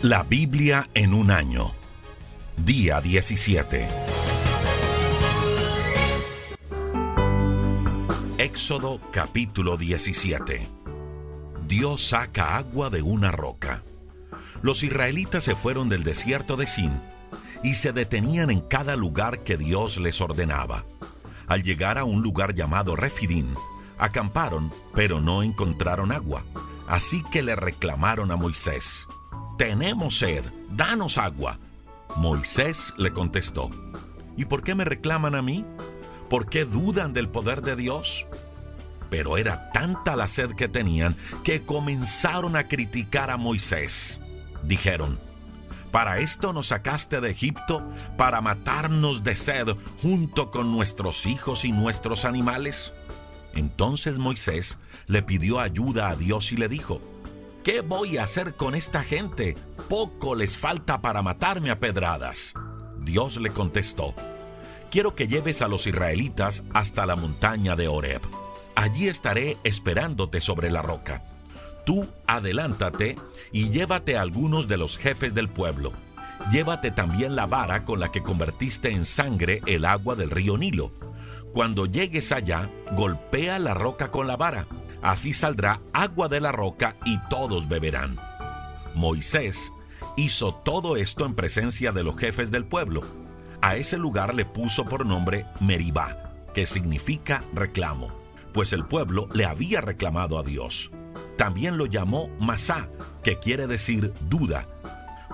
La Biblia en un año. Día 17. Éxodo capítulo 17. Dios saca agua de una roca. Los israelitas se fueron del desierto de Sin y se detenían en cada lugar que Dios les ordenaba. Al llegar a un lugar llamado Refidim, acamparon, pero no encontraron agua. Así que le reclamaron a Moisés: «Tenemos sed, danos agua». Moisés le contestó: «¿Y por qué me reclaman a mí? ¿Por qué dudan del poder de Dios?». Pero era tanta la sed que tenían que comenzaron a criticar a Moisés. Dijeron: «¿Para esto nos sacaste de Egipto, para matarnos de sed junto con nuestros hijos y nuestros animales?». Entonces Moisés le pidió ayuda a Dios y le dijo: «¿Qué voy a hacer con esta gente? Poco les falta para matarme a pedradas». Dios le contestó: «Quiero que lleves a los israelitas hasta la montaña de Horeb. Allí estaré esperándote sobre la roca. Tú adelántate y llévate a algunos de los jefes del pueblo. Llévate también la vara con la que convertiste en sangre el agua del río Nilo. Cuando llegues allá, golpea la roca con la vara. Así saldrá agua de la roca y todos beberán». Moisés hizo todo esto en presencia de los jefes del pueblo. A ese lugar le puso por nombre Meribá, que significa reclamo, pues el pueblo le había reclamado a Dios. También lo llamó Masá, que quiere decir duda,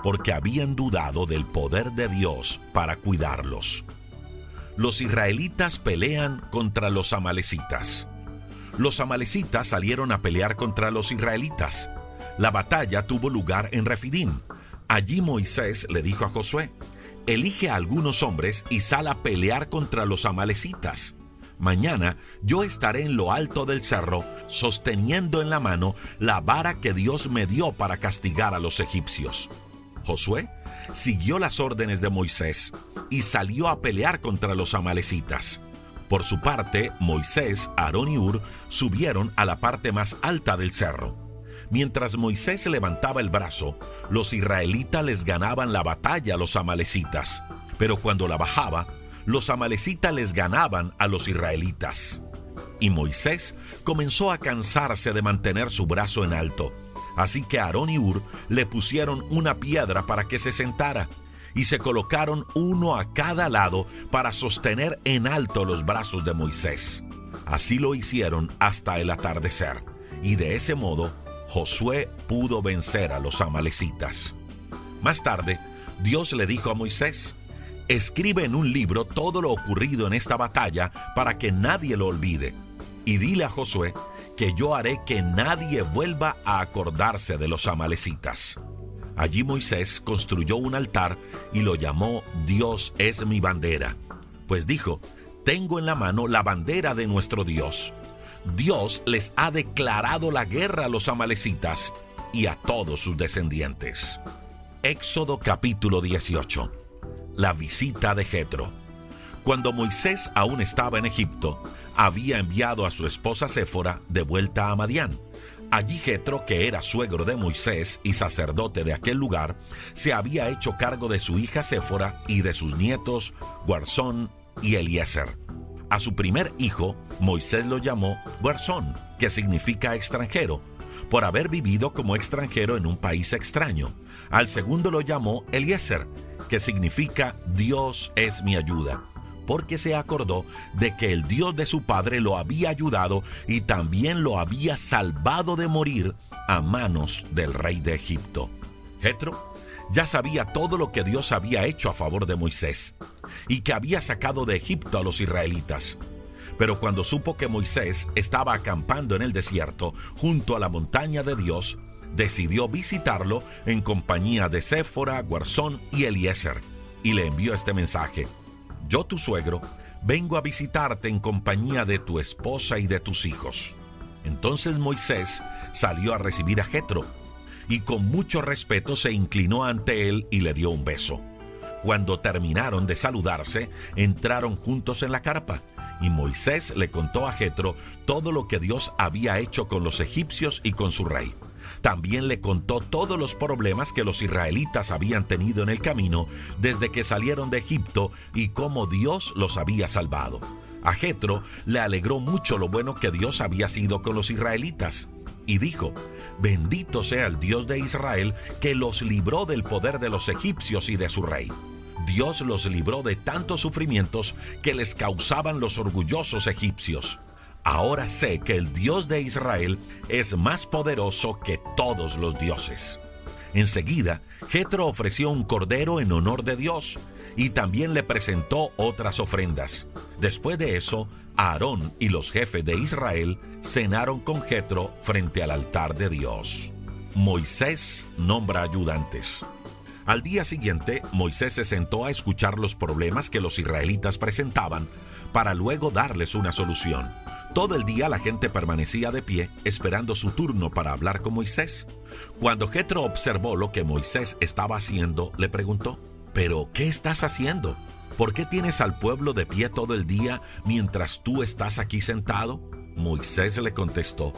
porque habían dudado del poder de Dios para cuidarlos. Los israelitas pelean contra los amalecitas. Los amalecitas salieron a pelear contra los israelitas. La batalla tuvo lugar en Refidim. Allí Moisés le dijo a Josué: «Elige a algunos hombres y sal a pelear contra los amalecitas. Mañana yo estaré en lo alto del cerro, sosteniendo en la mano la vara que Dios me dio para castigar a los egipcios». Josué siguió las órdenes de Moisés y salió a pelear contra los amalecitas. Por su parte, Moisés, Aarón y Hur subieron a la parte más alta del cerro. Mientras Moisés levantaba el brazo, los israelitas les ganaban la batalla a los amalecitas. Pero cuando la bajaba, los amalecitas les ganaban a los israelitas. Y Moisés comenzó a cansarse de mantener su brazo en alto. Así que Aarón y Hur le pusieron una piedra para que se sentara, y se colocaron uno a cada lado para sostener en alto los brazos de Moisés. Así lo hicieron hasta el atardecer, y de ese modo Josué pudo vencer a los amalecitas. Más tarde, Dios le dijo a Moisés: «Escribe en un libro todo lo ocurrido en esta batalla para que nadie lo olvide. Y dile a Josué que yo haré que nadie vuelva a acordarse de los amalecitas». Allí Moisés construyó un altar y lo llamó «Dios es mi bandera», pues dijo: «Tengo en la mano la bandera de nuestro Dios». Dios les ha declarado la guerra a los amalecitas y a todos sus descendientes. Éxodo capítulo 18. La visita de Jetro. Cuando Moisés aún estaba en Egipto, había enviado a su esposa Séfora de vuelta a Madián. Allí Jetro, que era suegro de Moisés y sacerdote de aquel lugar, se había hecho cargo de su hija Séfora y de sus nietos Guarsón y Eliezer. A su primer hijo, Moisés lo llamó Guarsón, que significa extranjero, por haber vivido como extranjero en un país extraño. Al segundo lo llamó Eliezer, que significa Dios es mi ayuda, porque se acordó de que el Dios de su padre lo había ayudado y también lo había salvado de morir a manos del rey de Egipto. Jetro ya sabía todo lo que Dios había hecho a favor de Moisés y que había sacado de Egipto a los israelitas. Pero cuando supo que Moisés estaba acampando en el desierto junto a la montaña de Dios, decidió visitarlo en compañía de Séfora, Guarsón y Eliezer, y le envió este mensaje: «Yo, tu suegro, vengo a visitarte en compañía de tu esposa y de tus hijos». Entonces Moisés salió a recibir a Jetro, y con mucho respeto se inclinó ante él y le dio un beso. Cuando terminaron de saludarse, entraron juntos en la carpa, y Moisés le contó a Jetro todo lo que Dios había hecho con los egipcios y con su rey. También le contó todos los problemas que los israelitas habían tenido en el camino desde que salieron de Egipto y cómo Dios los había salvado. A Jetro le alegró mucho lo bueno que Dios había sido con los israelitas. Y dijo: bendito sea el Dios de Israel, que los libró del poder de los egipcios y de su rey. Dios los libró de tantos sufrimientos que les causaban los orgullosos egipcios. Ahora sé que el Dios de Israel es más poderoso que todos los dioses. Enseguida, Jetro ofreció un cordero en honor de Dios y también le presentó otras ofrendas. Después de eso, Aarón y los jefes de Israel cenaron con Jetro frente al altar de Dios. Moisés nombra ayudantes. Al día siguiente, Moisés se sentó a escuchar los problemas que los israelitas presentaban para luego darles una solución. Todo el día la gente permanecía de pie esperando su turno para hablar con Moisés. Cuando Jetro observó lo que Moisés estaba haciendo, le preguntó: ¿pero qué estás haciendo? ¿Por qué tienes al pueblo de pie todo el día mientras tú estás aquí sentado? Moisés le contestó: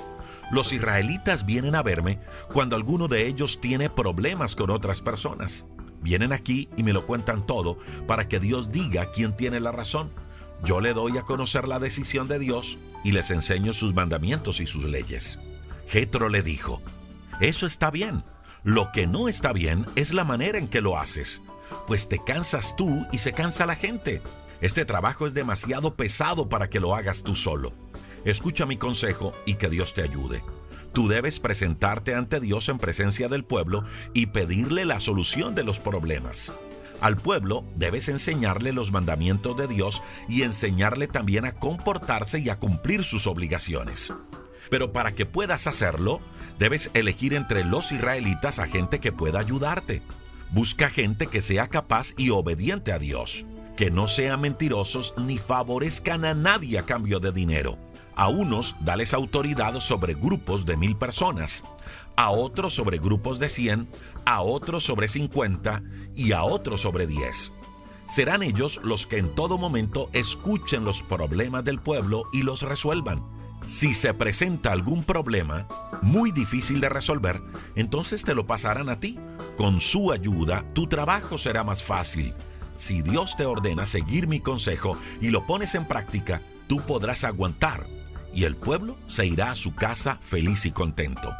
los israelitas vienen a verme cuando alguno de ellos tiene problemas con otras personas. Vienen aquí y me lo cuentan todo para que Dios diga quién tiene la razón. Yo le doy a conocer la decisión de Dios y les enseño sus mandamientos y sus leyes. Jetro le dijo: eso está bien. Lo que no está bien es la manera en que lo haces, pues te cansas tú y se cansa la gente. Este trabajo es demasiado pesado para que lo hagas tú solo. Escucha mi consejo y que Dios te ayude. Tú debes presentarte ante Dios en presencia del pueblo y pedirle la solución de los problemas. Al pueblo debes enseñarle los mandamientos de Dios y enseñarle también a comportarse y a cumplir sus obligaciones. Pero para que puedas hacerlo, debes elegir entre los israelitas a gente que pueda ayudarte. Busca gente que sea capaz y obediente a Dios, que no sean mentirosos ni favorezcan a nadie a cambio de dinero. A unos dales autoridad sobre grupos de 1000 personas, a otros sobre grupos de 100, a otros sobre 50 y a otros sobre 10. Serán ellos los que en todo momento escuchen los problemas del pueblo y los resuelvan. Si se presenta algún problema muy difícil de resolver, entonces te lo pasarán a ti. Con su ayuda, tu trabajo será más fácil. Si Dios te ordena seguir mi consejo y lo pones en práctica, tú podrás aguantar y el pueblo se irá a su casa feliz y contento.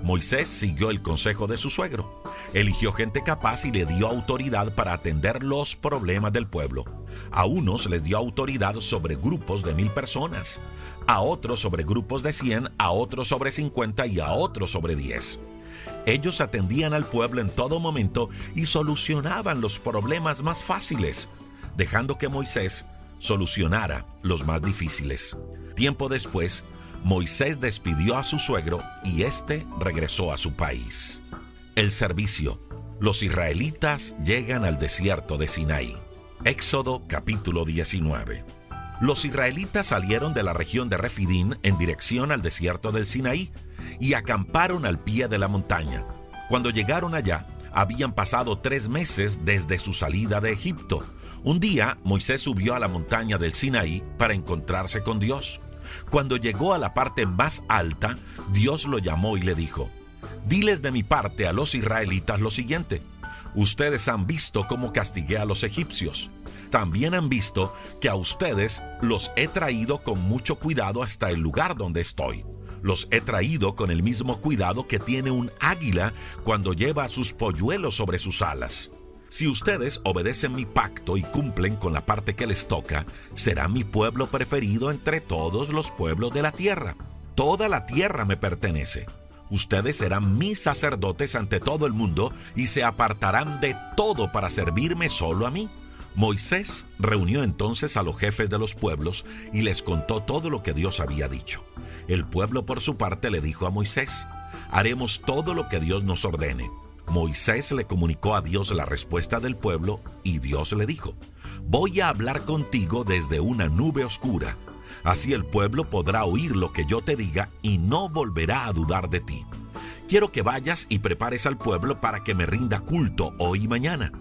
Moisés siguió el consejo de su suegro. Eligió gente capaz y le dio autoridad para atender los problemas del pueblo. A unos les dio autoridad sobre grupos de 1000 personas, a otros sobre grupos de 100, a otros sobre 50 y a otros sobre 10. Ellos atendían al pueblo en todo momento y solucionaban los problemas más fáciles, dejando que Moisés solucionara los más difíciles. Tiempo después, Moisés despidió a su suegro y éste regresó a su país. El servicio. Los israelitas llegan al desierto de Sinaí. Éxodo capítulo 19. Los israelitas salieron de la región de Refidín en dirección al desierto del Sinaí y acamparon al pie de la montaña. Cuando llegaron allá, habían pasado 3 meses desde su salida de Egipto. Un día, Moisés subió a la montaña del Sinaí para encontrarse con Dios. Cuando llegó a la parte más alta, Dios lo llamó y le dijo: diles de mi parte a los israelitas lo siguiente: ustedes han visto cómo castigué a los egipcios. También han visto que a ustedes los he traído con mucho cuidado hasta el lugar donde estoy. Los he traído con el mismo cuidado que tiene un águila cuando lleva a sus polluelos sobre sus alas. Si ustedes obedecen mi pacto y cumplen con la parte que les toca, será mi pueblo preferido entre todos los pueblos de la tierra. Toda la tierra me pertenece. Ustedes serán mis sacerdotes ante todo el mundo y se apartarán de todo para servirme solo a mí. Moisés reunió entonces a los jefes de los pueblos y les contó todo lo que Dios había dicho. El pueblo por su parte le dijo a Moisés: haremos todo lo que Dios nos ordene. Moisés le comunicó a Dios la respuesta del pueblo y Dios le dijo: voy a hablar contigo desde una nube oscura. Así el pueblo podrá oír lo que yo te diga y no volverá a dudar de ti. Quiero que vayas y prepares al pueblo para que me rinda culto hoy y mañana.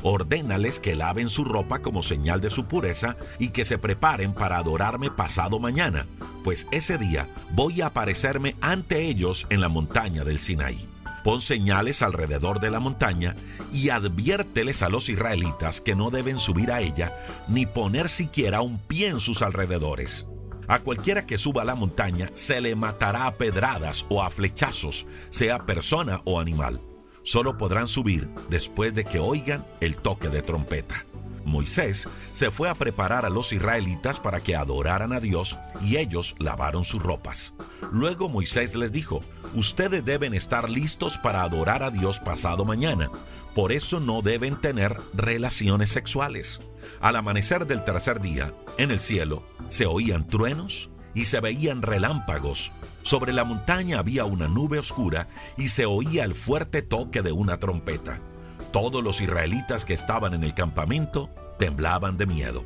ordénales que laven su ropa como señal de su pureza y que se preparen para adorarme pasado mañana, pues ese día voy a aparecerme ante ellos en la montaña del Sinaí. Pon señales alrededor de la montaña y adviérteles a los israelitas que no deben subir a ella ni poner siquiera un pie en sus alrededores. A cualquiera que suba a la montaña se le matará a pedradas o a flechazos, sea persona o animal. Solo podrán subir después de que oigan el toque de trompeta. Moisés se fue a preparar a los israelitas para que adoraran a Dios y ellos lavaron sus ropas. Luego Moisés les dijo: ustedes deben estar listos para adorar a Dios pasado mañana, por eso no deben tener relaciones sexuales. Al amanecer del tercer día, en el cielo se oían truenos y se veían relámpagos. Sobre la montaña había una nube oscura y se oía el fuerte toque de una trompeta. Todos los israelitas que estaban en el campamento temblaban de miedo.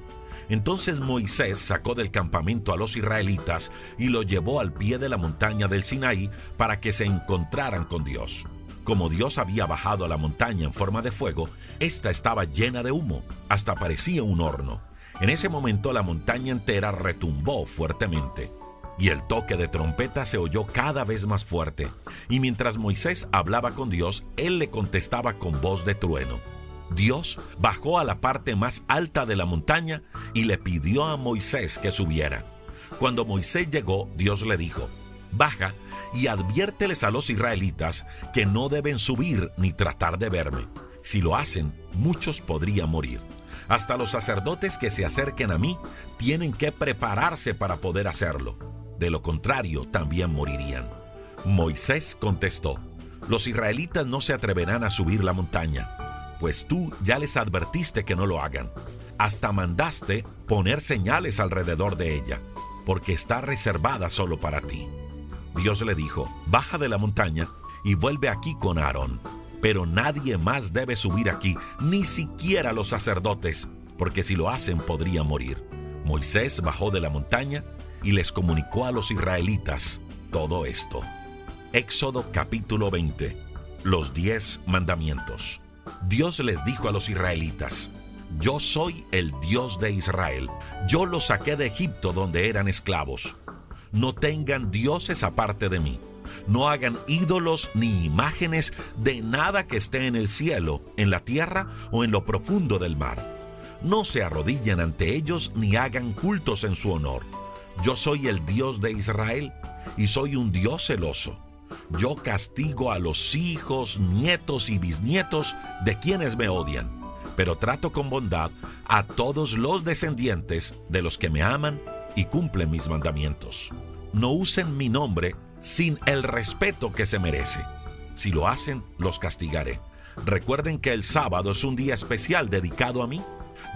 Entonces Moisés sacó del campamento a los israelitas y los llevó al pie de la montaña del Sinaí para que se encontraran con Dios. Como Dios había bajado a la montaña en forma de fuego, esta estaba llena de humo, hasta parecía un horno. En ese momento la montaña entera retumbó fuertemente, y el toque de trompeta se oyó cada vez más fuerte, y mientras Moisés hablaba con Dios, él le contestaba con voz de trueno. Dios bajó a la parte más alta de la montaña y le pidió a Moisés que subiera. Cuando Moisés llegó, Dios le dijo: baja y adviérteles a los israelitas que no deben subir ni tratar de verme. Si lo hacen, muchos podrían morir. Hasta los sacerdotes que se acerquen a mí tienen que prepararse para poder hacerlo. De lo contrario, también morirían. Moisés contestó: los israelitas no se atreverán a subir la montaña, pues tú ya les advertiste que no lo hagan. Hasta mandaste poner señales alrededor de ella, porque está reservada solo para ti. Dios le dijo: baja de la montaña y vuelve aquí con Aarón. Pero nadie más debe subir aquí, ni siquiera los sacerdotes, porque si lo hacen podrían morir. Moisés bajó de la montaña y les comunicó a los israelitas todo esto. Éxodo capítulo 20. Los 10 mandamientos. Dios les dijo a los israelitas: yo soy el Dios de Israel. Yo los saqué de Egipto donde eran esclavos. No tengan dioses aparte de mí. No hagan ídolos ni imágenes de nada que esté en el cielo, en la tierra o en lo profundo del mar. No se arrodillen ante ellos ni hagan cultos en su honor. Yo soy el Dios de Israel y soy un Dios celoso. Yo castigo a los hijos, nietos y bisnietos de quienes me odian, pero trato con bondad a todos los descendientes de los que me aman y cumplen mis mandamientos. No usen mi nombre sin el respeto que se merece. Si lo hacen, los castigaré. Recuerden que el sábado es un día especial dedicado a mí.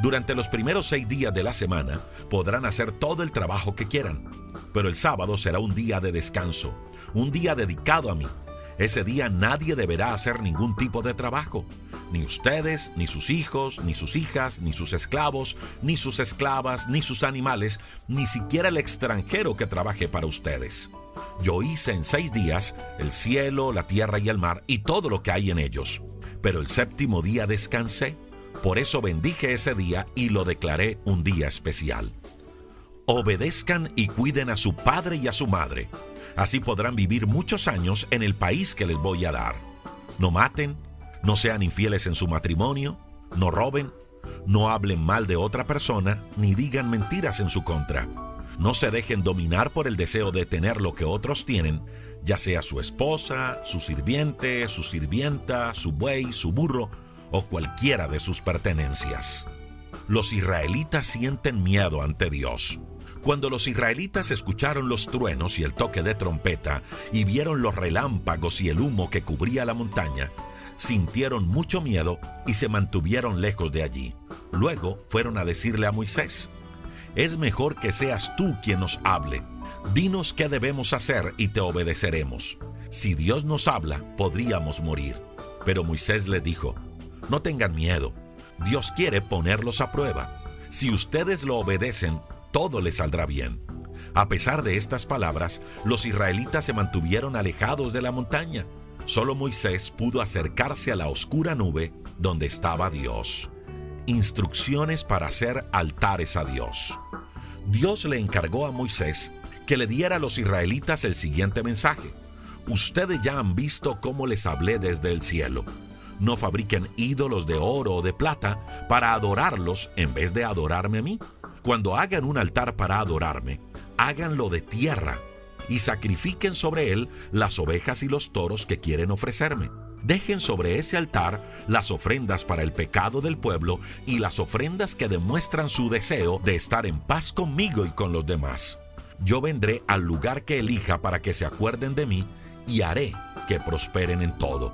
Durante los primeros 6 días de la semana podrán hacer todo el trabajo que quieran, pero el sábado será un día de descanso, un día dedicado a mí. Ese día nadie deberá hacer ningún tipo de trabajo, ni ustedes, ni sus hijos, ni sus hijas, ni sus esclavos, ni sus esclavas, ni sus animales, ni siquiera el extranjero que trabaje para ustedes. Yo hice en 6 días el cielo, la tierra y el mar y todo lo que hay en ellos, pero el séptimo día descansé. Por eso bendije ese día y lo declaré un día especial. Obedezcan y cuiden a su padre y a su madre. Así podrán vivir muchos años en el país que les voy a dar. No maten, no sean infieles en su matrimonio, no roben, no hablen mal de otra persona, ni digan mentiras en su contra. No se dejen dominar por el deseo de tener lo que otros tienen, ya sea su esposa, su sirviente, su sirvienta, su buey, su burro o cualquiera de sus pertenencias. Los israelitas sienten miedo ante Dios. Cuando los israelitas escucharon los truenos y el toque de trompeta y vieron los relámpagos y el humo que cubría la montaña, sintieron mucho miedo y se mantuvieron lejos de allí. Luego fueron a decirle a Moisés: es mejor que seas tú quien nos hable. Dinos qué debemos hacer y te obedeceremos. Si Dios nos habla, podríamos morir. Pero Moisés les dijo: no tengan miedo. Dios quiere ponerlos a prueba. Si ustedes lo obedecen, todo les saldrá bien. A pesar de estas palabras, los israelitas se mantuvieron alejados de la montaña. Solo Moisés pudo acercarse a la oscura nube donde estaba Dios. Instrucciones para hacer altares a Dios. Dios le encargó a Moisés que le diera a los israelitas el siguiente mensaje: ustedes ya han visto cómo les hablé desde el cielo. No fabriquen ídolos de oro o de plata para adorarlos en vez de adorarme a mí. Cuando hagan un altar para adorarme, háganlo de tierra y sacrifiquen sobre él las ovejas y los toros que quieren ofrecerme. Dejen sobre ese altar las ofrendas para el pecado del pueblo y las ofrendas que demuestran su deseo de estar en paz conmigo y con los demás. Yo vendré al lugar que elija para que se acuerden de mí y haré que prosperen en todo.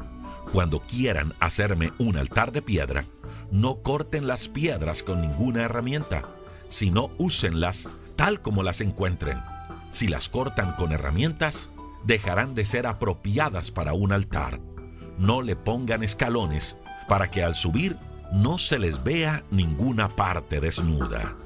Cuando quieran hacerme un altar de piedra, no corten las piedras con ninguna herramienta, sino úsenlas tal como las encuentren. Si las cortan con herramientas, dejarán de ser apropiadas para un altar. No le pongan escalones para que al subir no se les vea ninguna parte desnuda.